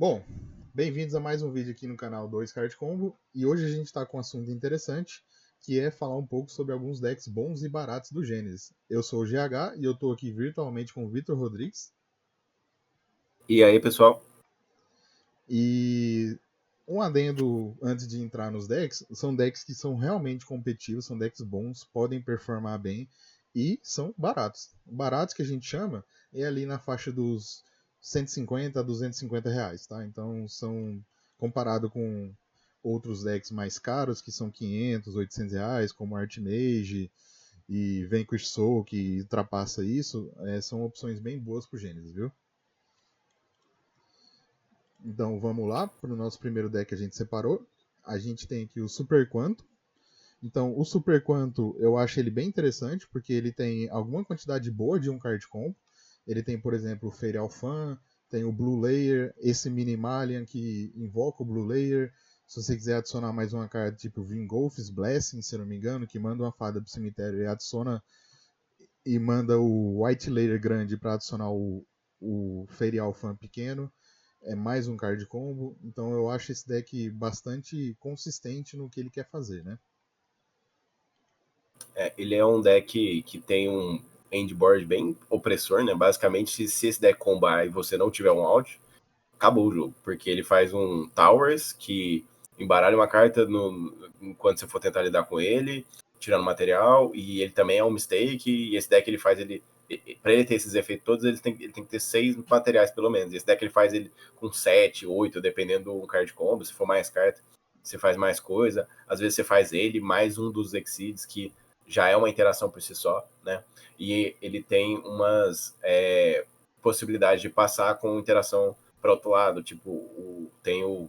Bom, bem-vindos a mais um vídeo aqui no canal 2 Card Combo e hoje a gente está com um assunto interessante que é falar um pouco sobre alguns decks bons e baratos do Gênesis. Eu sou o GH e eu estou aqui virtualmente com o Vitor Rodrigues E aí, pessoal? e um adendo antes de entrar nos decks, são decks que são realmente competitivos, são decks bons, podem performar bem e são baratos. Baratos que a gente chama é ali na faixa dos 150 a 250 reais, tá? Então são comparado com outros decks mais caros que são 500, 800 reais, como Archmage e Vanquish Soul, que ultrapassa isso, são opções bem boas pro Gênesis, viu? Então vamos lá para o nosso primeiro deck que a gente separou. A gente tem aqui o Super Quanto. Então o Super Quanto eu acho ele bem interessante porque ele tem alguma quantidade boa de um card combo. Ele tem, por exemplo, o Ferial Fan, tem o Blue Layer, esse Minimalian que invoca o Blue Layer. Se você quiser adicionar mais uma carta tipo Vingolf's Blessing, se eu não me engano, que manda uma fada pro cemitério e adiciona e manda o White Layer grande para adicionar o Ferial Fan pequeno. É mais um card combo, então eu acho esse deck bastante consistente no que ele quer fazer, né? Ele é um deck que tem um endboard bem opressor, né? Basicamente, se esse deck combar e você não tiver um out, acabou o jogo. Porque ele faz um Towers que embaralha uma carta enquanto você for tentar lidar com ele, tirando material, e ele também é um mistake, e esse deck ele faz ele. Pra ele ter esses efeitos todos, ele tem que ter 6 materiais pelo menos. Esse deck ele faz ele com 7, 8, dependendo do card combo. Se for mais carta, você faz mais coisa. Às vezes você faz ele mais um dos Exceeds, que já é uma interação por si só, né? E ele tem umas possibilidades de passar com interação para outro lado, tipo, tem o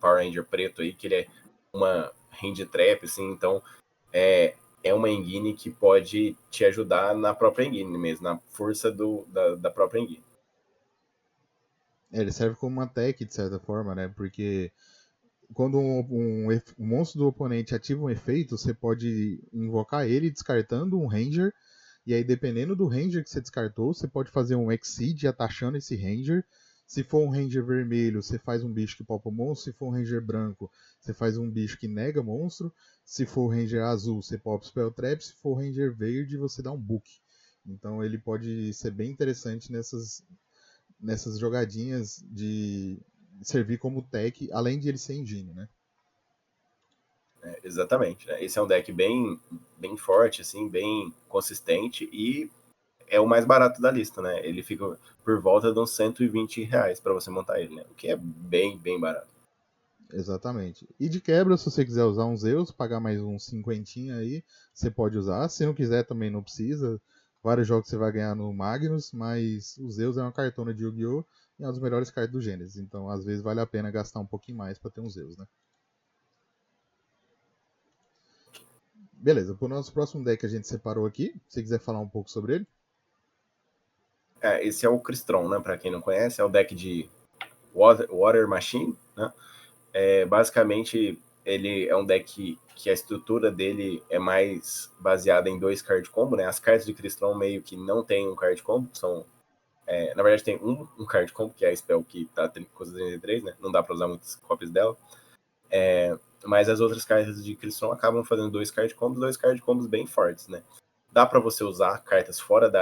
Power Ranger preto aí, que ele é uma hand trap, assim, então é uma engine que pode te ajudar na própria engine mesmo, na força da própria engine. Ele serve como uma tech, de certa forma, né? Porque quando um monstro do oponente ativa um efeito, você pode invocar ele descartando um Ranger. E aí, dependendo do Ranger que você descartou, você pode fazer um Exceed atachando esse Ranger. Se for um Ranger vermelho, você faz um bicho que popa monstro. Se for um Ranger branco, você faz um bicho que nega monstro. Se for um Ranger azul, você popa Spell Trap. Se for um Ranger verde, você dá um Book. Então ele pode ser bem interessante nessas jogadinhas de servir como tech, além de ele ser engine, né? Exatamente. Né? Esse é um deck bem forte, assim, bem consistente e é o mais barato da lista, né? Ele fica por volta de uns R$ 120 para você montar ele, né? O que é bem barato. Exatamente. E de quebra, se você quiser usar uns Zeus, pagar mais uns 50 aí, você pode usar. Se não quiser, também não precisa. Vários jogos você vai ganhar no Magnus, mas o Zeus é uma cartona de Yu-Gi-Oh! E é uma das melhores cartas do Gênesis. Então, às vezes, vale a pena gastar um pouquinho mais para ter um Zeus, né? Beleza, pro nosso próximo deck que a gente separou aqui, se você quiser falar um pouco sobre ele. Esse é o Crystron, né? Para quem não conhece, é o deck de Water Machine, né? Basicamente, ele é um deck que a estrutura dele é mais baseada em dois card combo, né? As cartas de Crystron meio que não tem um card combo, na verdade tem um card combo, que é a spell que tá com 33, né? Não dá para usar muitas cópias dela. Mas as outras cartas de Crystron acabam fazendo dois card combos bem fortes, né? Dá para você usar cartas fora do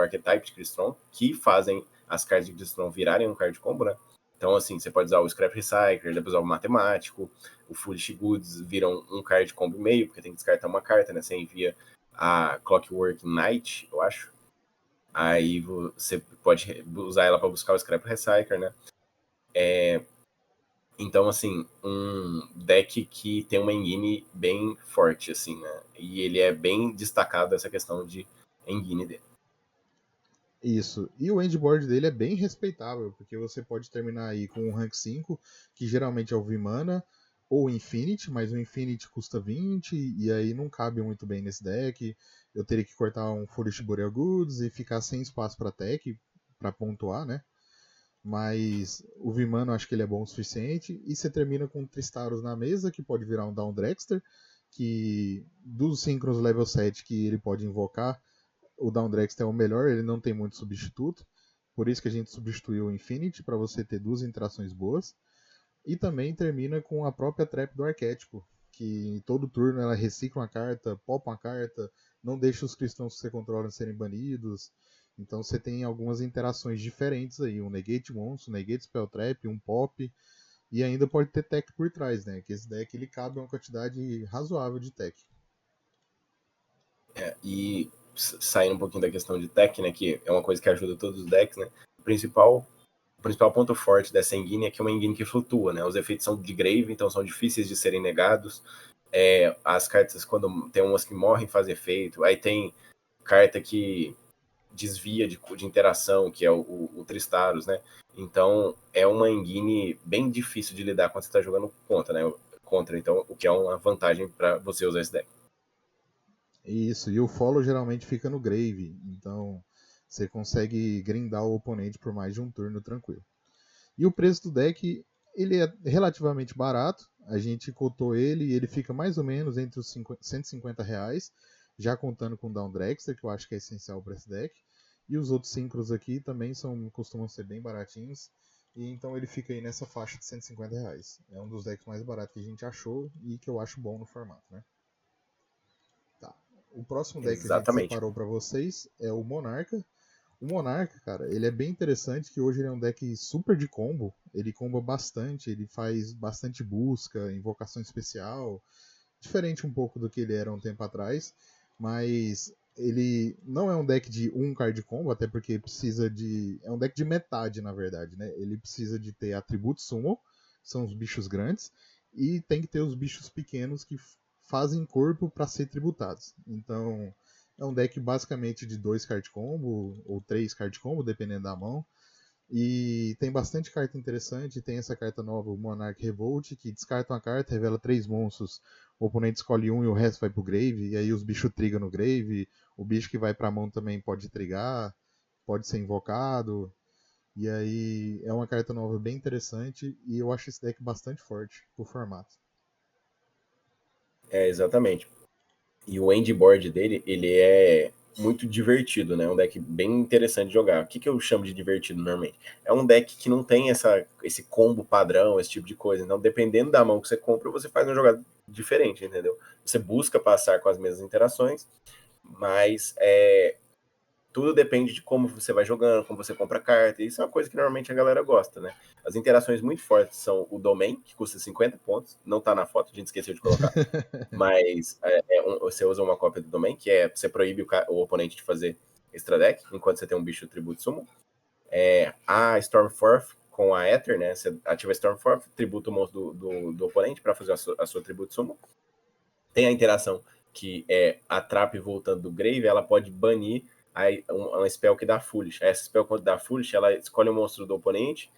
archetype de Crystron que fazem as cartas de Crystron virarem um card combo, né? Então, assim, você pode usar o Scrap Recycler, depois usar o Matemático, o Foolish Goods viram um card combo e meio, porque tem que descartar uma carta, né? Você envia a Clockwork Knight, eu acho. Aí você pode usar ela para buscar o Scrap Recycler, né? Então, assim, um deck que tem uma engine bem forte, assim, né? E ele é bem destacado essa questão de engine dele. Isso. E o endboard dele é bem respeitável, porque você pode terminar aí com um rank 5, que geralmente é o Vimana, ou o Infinity, mas o Infinity custa 20, e aí não cabe muito bem nesse deck. Eu teria que cortar um Foolish Burial Goods e ficar sem espaço para tech, para pontuar, né? Mas o Vimana eu acho que ele é bom o suficiente. E você termina com Tristaros na mesa, que pode virar um Down Dragster, que dos Synchros level 7 que ele pode invocar, o Down Dragster é o melhor, ele não tem muito substituto. por isso que a gente substituiu o Infinity, para você ter duas interações boas. E também termina com a própria trap do arquétipo, que em todo turno ela recicla uma carta, popa uma carta, não deixa os cristãos que você controla serem banidos. Então você tem algumas interações diferentes aí, um Negate Monstro, um Negate Spell Trap, um Pop, e ainda pode ter tech por trás, né? Que esse deck ele cabe uma quantidade razoável de tech. E saindo um pouquinho da questão de tech, né, que é uma coisa que ajuda todos os decks, né, o principal ponto forte dessa engine é que é uma engine que flutua, né, os efeitos são de grave, então são difíceis de serem negados, as cartas, quando tem umas que morrem, fazem efeito, aí tem carta que desvia de interação, que é o Tristaros, né, então é uma engine bem difícil de lidar quando você está jogando contra, então o que é uma vantagem para você usar esse deck. Isso, e o follow geralmente fica no grave, então você consegue grindar o oponente por mais de um turno tranquilo. E o preço do deck, ele é relativamente barato, a gente cotou ele e ele fica mais ou menos entre os R$ 150, já contando com o Down Dragster, que eu acho que é essencial para esse deck. E os outros Synchros aqui também costumam ser bem baratinhos, e então ele fica aí nessa faixa de R$ 150. É um dos decks mais baratos que a gente achou e que eu acho bom no formato, né? Tá. O próximo deck que a gente Exatamente. separou para vocês é o Monarca. O Monarca, cara, ele é bem interessante que hoje ele é um deck super de combo. Ele comba bastante, ele faz bastante busca, invocação especial. Diferente um pouco do que ele era um tempo atrás. Mas ele não é um deck de um card combo, até porque precisa de. É um deck de metade, na verdade, né? Ele precisa de ter atributos summon, são os bichos grandes, e tem que ter os bichos pequenos que fazem corpo para ser tributados. Então, é um deck basicamente de 2 card combo, ou 3 card combo, dependendo da mão. E tem bastante carta interessante. Tem essa carta nova, o Monarch Revolt, que descarta uma carta, revela 3 monstros. O oponente escolhe um e o resto vai pro grave. E aí os bichos trigam no grave. O bicho que vai pra mão também pode trigar, pode ser invocado. E aí é uma carta nova bem interessante. E eu acho esse deck bastante forte pro formato. Exatamente. E o endboard dele, ele é muito divertido, né? É um deck bem interessante de jogar. O que eu chamo de divertido normalmente? É um deck que não tem esse combo padrão, esse tipo de coisa. Então, dependendo da mão que você compra, você faz uma jogada diferente, entendeu? Você busca passar com as mesmas interações, mas tudo depende de como você vai jogando, como você compra carta. Isso é uma coisa que normalmente a galera gosta, né? As interações muito fortes são o Domain, que custa 50 pontos. Não tá na foto, a gente esqueceu de colocar. Mas você usa uma cópia do Domain, que você proíbe o oponente de fazer extra deck, enquanto você tem um bicho tributo summon. A Stormforth com a Ether, né? Você ativa a Stormforth, tributa o monstro do oponente para fazer a sua tributo summon. Tem a interação que é a Trap voltando do Grave, ela pode banir uma spell que dá Foolish. Essa spell, quando dá Foolish, ela escolhe o monstro do oponente,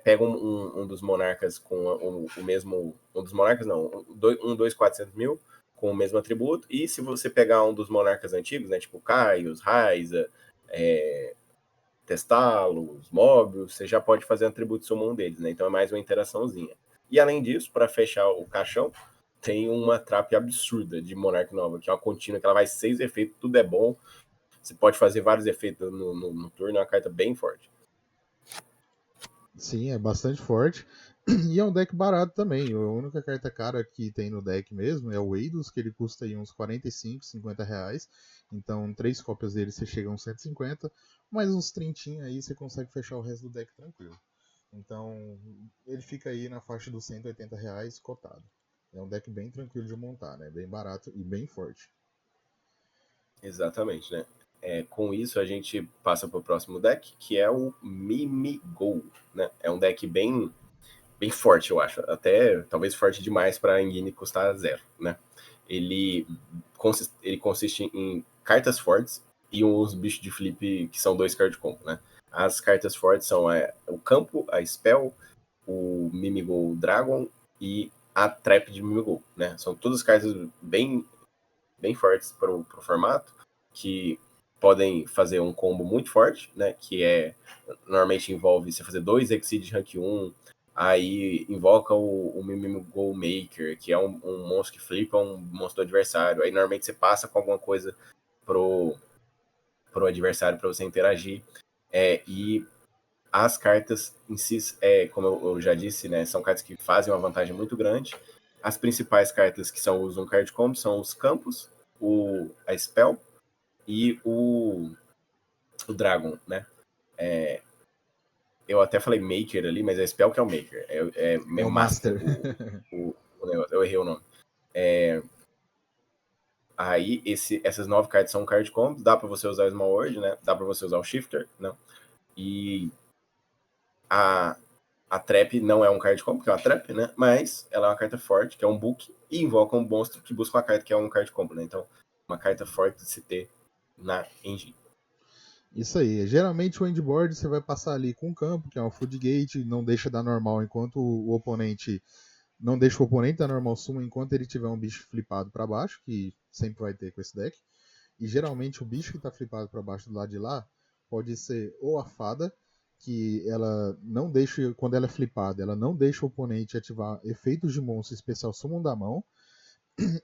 pega um dos monarcas com o mesmo. Um dos monarcas, não. 400 mil com o mesmo atributo. E se você pegar um dos monarcas antigos, né? Tipo Caius, Raiza, Testalos, Mobius, você já pode fazer um atributo summon deles, né? Então é mais uma interaçãozinha. E além disso, para fechar o caixão, tem uma trap absurda de Monarca Nova, que é uma contínua que ela vai 6 efeitos, tudo é bom. Você pode fazer vários efeitos no turno, é uma carta bem forte. Sim, é bastante forte. E é um deck barato também. A única carta cara que tem no deck mesmo é o Eidos, que ele custa aí uns 45, 50 reais. Então, 3 cópias dele você chega a uns 150. Mais uns 30 aí você consegue fechar o resto do deck tranquilo. Então, ele fica aí na faixa dos 180 reais cotado. É um deck bem tranquilo de montar, né? Bem barato e bem forte. Exatamente, né? Com isso, a gente passa para o próximo deck, que é o Mimigol, né? É um deck bem forte, eu acho. Até talvez forte demais para a engine custar 0, né? Ele consiste em cartas fortes e uns bichos de flip que são 2 card combo, né? As cartas fortes são o campo, a spell, o Mimigol Dragon e a Trap de Mimigol, né? São todas cartas bem fortes para o formato, que podem fazer um combo muito forte, né? Que normalmente envolve você fazer 2 Exceed Rank 1, aí invoca o Mimigol Maker, que é um monstro que flipa um monstro do adversário. Aí normalmente você passa com alguma coisa pro adversário para você interagir. E as cartas em si, como eu já disse, né, são cartas que fazem uma vantagem muito grande. As principais cartas que são os on card combo são os campos, a spell e o dragon, né? Eu até falei maker ali, mas é spell que é o maker, É o master Master. o negócio, eu errei o nome. Aí essas 9 cartas são card combo, dá para você usar o Small World, né? Dá para você usar o Shifter, né? E a Trap não é um card combo, que é uma Trap, né? Mas ela é uma carta forte, que é um book, e invoca um monstro que busca uma carta que é um card combo, né? Então, uma carta forte de se ter na engine. Isso aí. Geralmente o endboard você vai passar ali com um campo, que é um food gate, não deixa dar normal enquanto o oponente. Não deixa o oponente dar normal suma enquanto ele tiver um bicho flipado para baixo, que sempre vai ter com esse deck. E geralmente o bicho que está flipado para baixo do lado de lá pode ser ou a fada, que ela não deixa, quando ela é flipada, ela não deixa o oponente ativar efeitos de monstro especial summon da mão.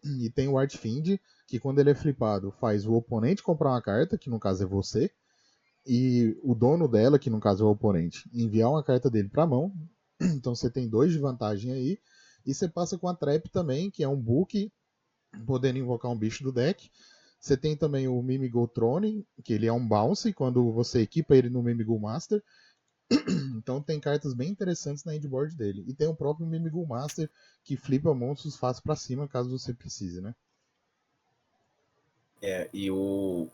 E tem o Artfiend, que quando ele é flipado faz o oponente comprar uma carta, que no caso é você, e o dono dela, que no caso é o oponente, enviar uma carta dele para a mão. Então você tem 2 de vantagem aí. E você passa com a Trap também, que é um book, podendo invocar um bicho do deck. Você tem também o Mimigo Throne, que ele é um bounce quando você equipa ele no Mimigo Master. Então tem cartas bem interessantes na endboard dele. E tem o próprio Mimigo Master, que flipa monstros fácil para cima, caso você precise, né? E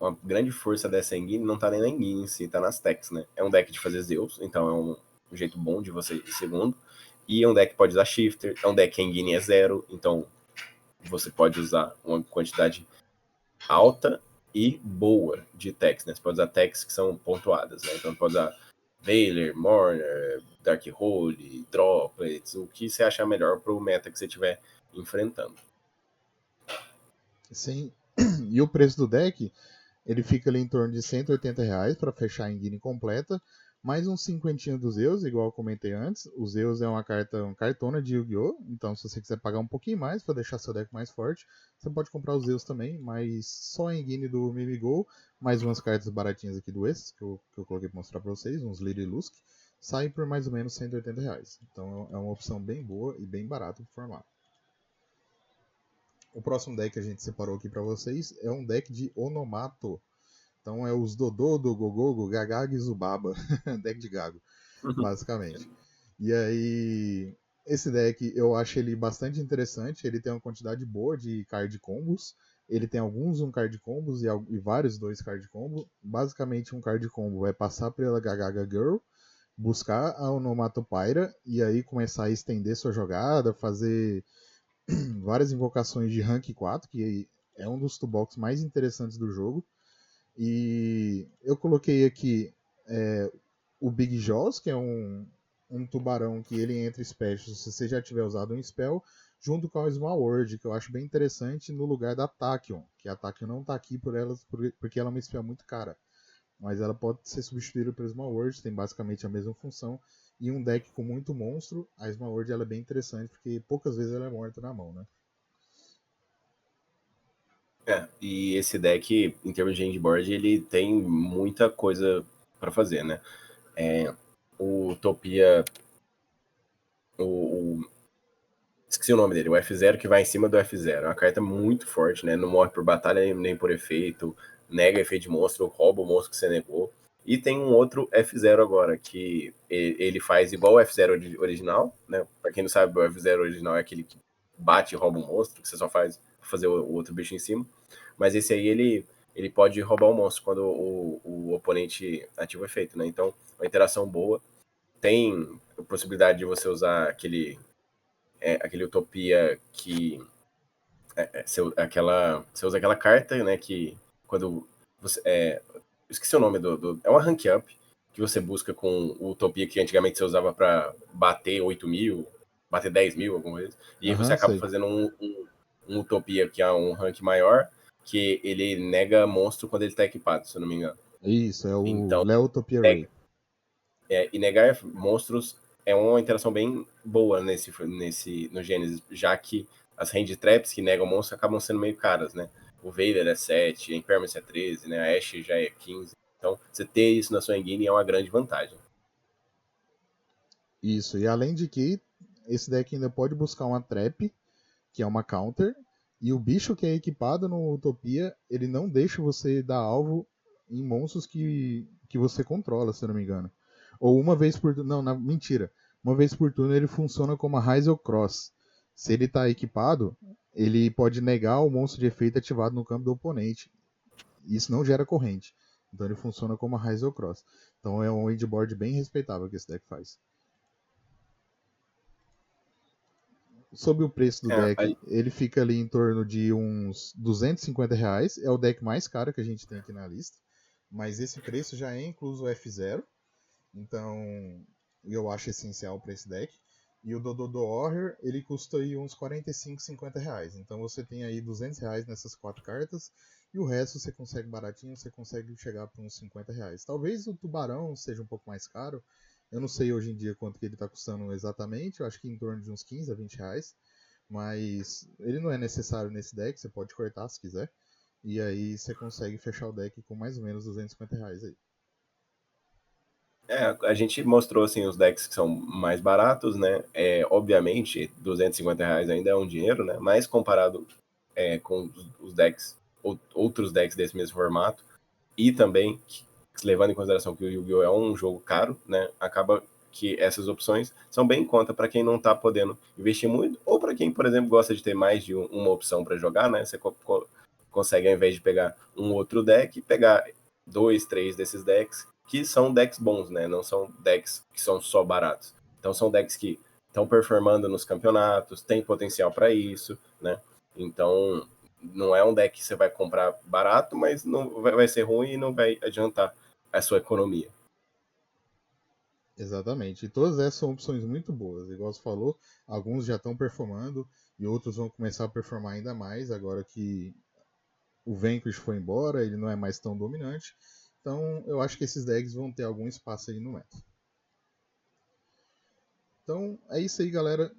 a grande força dessa engine não tá nem na engine em si, tá nas techs, né? É um deck de fazer Zeus, então é um jeito bom de você ir segundo. E é um deck que pode usar Shifter, é um deck que a engine é 0, então você pode usar uma quantidade alta e boa de techs, né? Você pode usar techs que são pontuadas, né? Então pode usar Veiler, Mourner, Darkhold, Droplets, o que você achar melhor pro meta que você estiver enfrentando. Sim. E o preço do deck, ele fica ali em torno de R$ 180 para fechar a engine completa, mais uns 50 dos Zeus, igual eu comentei antes. O Zeus é uma cartona de Yu-Gi-Oh! Então, se você quiser pagar um pouquinho mais para deixar seu deck mais forte, você pode comprar os Zeus também, mas só a engine do Mimigo, mais umas cartas baratinhas aqui do Esses, que eu coloquei para mostrar para vocês, uns Lily Lusk, sai por mais ou menos R$ 180. Então, é uma opção bem boa e bem barata para formar. O próximo deck que a gente separou aqui para vocês é um deck de Onomato. Então é os Dodô, Dogogogo, Gagaga e Zubaba. Deck de gago, basicamente. E aí, esse deck eu acho ele bastante interessante. Ele tem uma quantidade boa de card combos. Ele tem alguns um card combos e vários 2 card combo. Basicamente, um card combo é passar pela Gagaga Girl, buscar a Onomatopeira e aí começar a estender sua jogada, fazer várias invocações de rank 4, que é um dos toolbox mais interessantes do jogo. E eu coloquei aqui o Big Jaws, que é um tubarão que ele entra special se você já tiver usado um spell, junto com o Small World, que eu acho bem interessante, no lugar da Tachyon, que a Tachyon não está aqui porque ela é uma spell muito cara. Mas ela pode ser substituída pelo Small World, tem basicamente a mesma função. E um deck com muito monstro, a Small World ela é bem interessante, porque poucas vezes ela é morta na mão, né? E esse deck, em termos de endboard, ele tem muita coisa para fazer, né? O Utopia, esqueci o nome dele, o F0 que vai em cima do F0. É uma carta muito forte, né? Não morre por batalha nem por efeito, nega efeito de monstro, rouba o monstro que você negou. E tem um outro F0 agora, que ele faz igual o F0 original, né? Pra quem não sabe, o F0 original é aquele que bate e rouba um monstro, que você só faz fazer o outro bicho em cima. Mas esse aí, ele pode roubar o monstro quando o oponente ativa o efeito, né? Então, uma interação boa. Tem a possibilidade de você usar aquele Utopia que você usa aquela carta, né, que quando você esqueci o nome é uma rank up que você busca com o Utopia que antigamente você usava para bater 8.000, bater 10.000, alguma coisa, e aí você acaba Sei. fazendo um Utopia que é um rank maior, que ele nega monstro quando ele tá equipado, se eu não me engano. Isso, é o Então, Leotopia Ray. e negar monstros é uma interação bem boa no Gênesis, já que as hand traps que negam monstros acabam sendo meio caras, né? O Vader é 7, a Impermanence é 13, né? A Ashe já é 15. Então, você ter isso na sua engine é uma grande vantagem. Isso, e além de que esse deck ainda pode buscar uma trap, que é uma counter, e o bicho que é equipado no Utopia, ele não deixa você dar alvo em monstros que você controla, se eu não me engano. Ou uma vez por turno. Não, mentira. Uma vez por turno ele funciona como a Hazel Cross. Se ele está equipado, ele pode negar o monstro de efeito ativado no campo do oponente. Isso não gera corrente. Então ele funciona como a Hazel Cross. Então é um endboard bem respeitável que esse deck faz. Sobre o preço do deck, ele fica ali em torno de uns R$ 250. É o deck mais caro que a gente tem aqui na lista. Mas esse preço já é incluso o F0. Então eu acho essencial para esse deck. E o Dododo Warrior, ele custa aí uns R$ 45, R$ 50. Então você tem aí R$ 200 nessas 4 cartas. E o resto você consegue baratinho, você consegue chegar para uns R$ 50. Talvez o Tubarão seja um pouco mais caro. Eu não sei hoje em dia quanto que ele está custando exatamente. Eu acho que em torno de uns 15 a R$ 20. Mas ele não é necessário nesse deck. Você pode cortar se quiser. E aí você consegue fechar o deck com mais ou menos R$ 250 aí. A gente mostrou assim os decks que são mais baratos, né? Obviamente, R$ 250 ainda é um dinheiro, né? Mas comparado com os decks, outros decks desse mesmo formato, e também levando em consideração que o Yu-Gi-Oh! É um jogo caro, né? Acaba que essas opções são bem em conta para quem não está podendo investir muito, ou para quem, por exemplo, gosta de ter mais de uma opção para jogar, né? Você consegue, ao invés de pegar um outro deck, pegar 2, 3 desses decks, que são decks bons, né? Não são decks que são só baratos. Então são decks que estão performando nos campeonatos, tem potencial para isso, né? Então não é um deck que você vai comprar barato, mas não vai ser ruim e não vai adiantar a sua economia. Exatamente. E todas essas são opções muito boas. Igual você falou, alguns já estão performando e outros vão começar a performar ainda mais agora que o Vanquish foi embora, ele não é mais tão dominante. Então eu acho que esses decks vão ter algum espaço aí no meta. Então é isso aí, galera.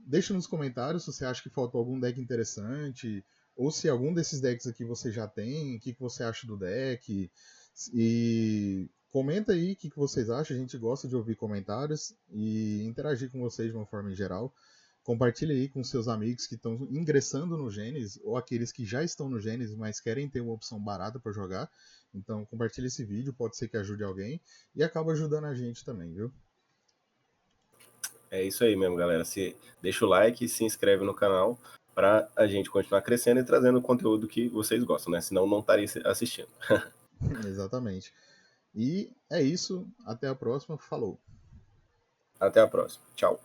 Deixa nos comentários se você acha que faltou algum deck interessante, ou se algum desses decks aqui você já tem, o que você acha do deck. E comenta aí o que vocês acham. A gente gosta de ouvir comentários e interagir com vocês de uma forma em geral. Compartilhe aí com seus amigos que estão ingressando no Gênesis ou aqueles que já estão no Gênesis, mas querem ter uma opção barata para jogar. Então compartilhe esse vídeo, pode ser que ajude alguém e acaba ajudando a gente também, viu? É isso aí mesmo, galera. Deixa o like e se inscreve no canal para a gente continuar crescendo e trazendo o conteúdo que vocês gostam, né? Senão não estaria assistindo. Exatamente. E é isso. Até a próxima. Falou. Até a próxima. Tchau.